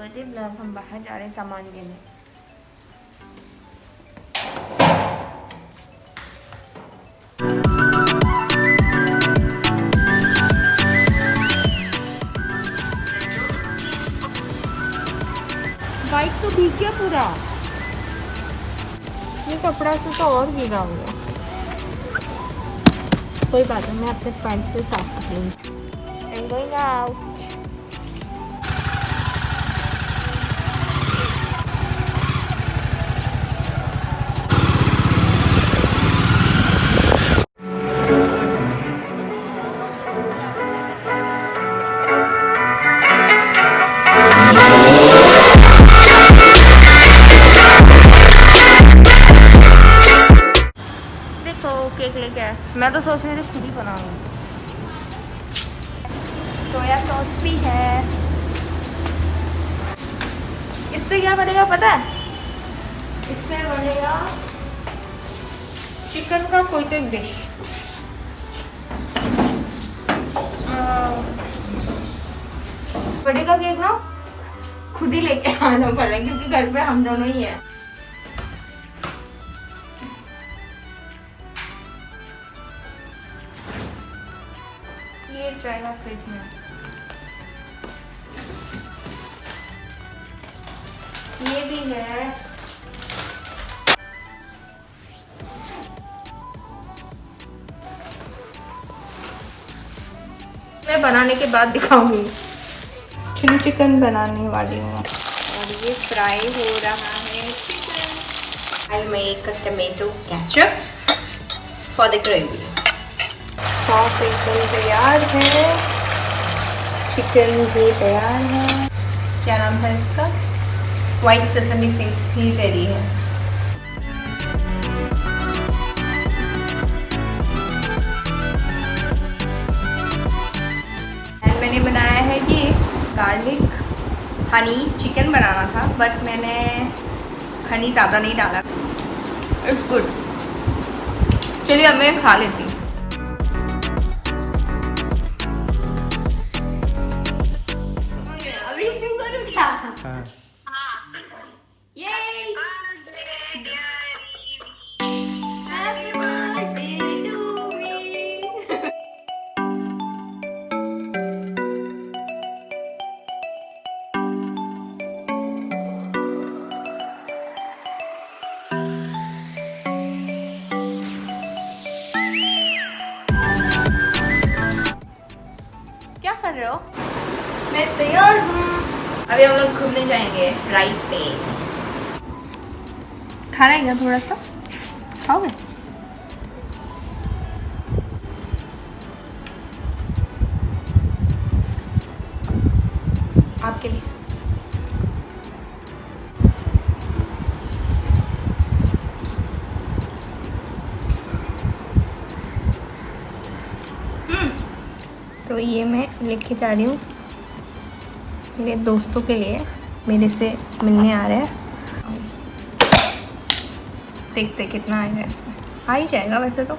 करते ब्लॉग, हम बाहर जा रहे हैं सामान लेने। बाइक तो भीग गया पूरा, ये कपड़ा से तो और भीगा हुआ। कोई बात नहीं, मैं अपने पैंट से साफ कर लूँगी। I'm going out. केक लेके आया, मैं तो सोच रही थी खुद ही बनाऊंगी। सोया सॉस भी है। इससे क्या बनेगा पता है? इससे बनेगा चिकन का कोई तो डिश। बर्थडे का केक ना खुद ही लेके आना पड़ेगा क्योंकि घर पे हम दोनों ही हैं। ये जाएगा फ्रिज में। ये भी है। मैं बनाने के बाद दिखाऊंगी। चिली चिकन बनाने वाली हूँ और ये फ्राई हो रहा है chicken. I'll make a tomato ketchup for the gravy। Sauce एकदम तैयार है, चिकन भी तैयार है। क्या नाम है इसका? व्हाइट सेसमी सीड्स भी रेडी है। मैंने बनाया है ये गार्लिक हनी चिकन बनाना था, बट मैंने हनी ज़्यादा नहीं डाला। It's good. चलिए अब मैं खा लेती हूँ। क्या कर रहे हो? मैं तैयार हूँ। अभी हम लोग घूमने जाएंगे राइड पे। खाना है क्या थोड़ा सा? खाओगे? आपके लिए। तो ये मैं लेके जा रही हूँ मेरे दोस्तों के लिए, मेरे से मिलने आ रहे हैं। देखते कितना आएगा इसमें। आ ही जाएगा वैसे तो।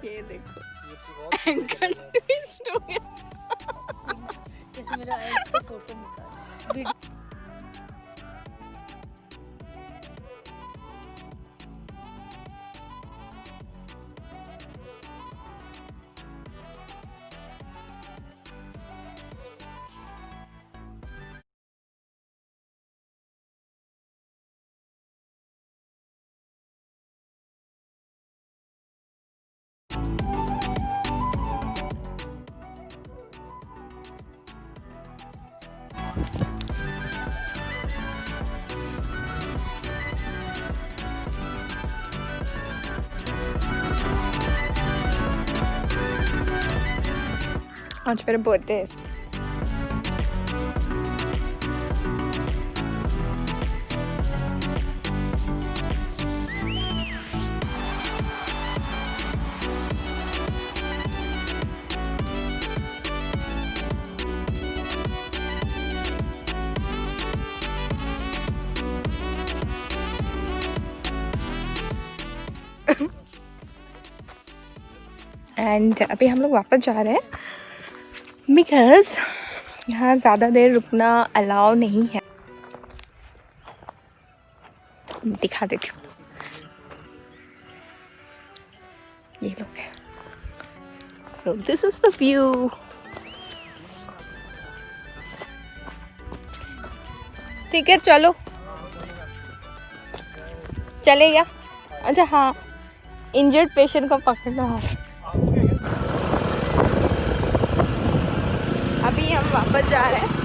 ये देखो एंकल ट्विस्ट हो गया। जैसे मेरा ऐसे फोटो निकाल। आज मेरा बर्थडे है। एंड अभी हम लोग वापस जा रहे हैं बिकॉज यहाँ ज़्यादा देर रुकना अलाउ नहीं है। दिखा देती हूँ, ये लोग है। So this is the view. ठीक है चलो, चले क्या? अच्छा हाँ, इंजर्ड पेशेंट को पकड़ना है। अभी हम वापस जा रहे हैं।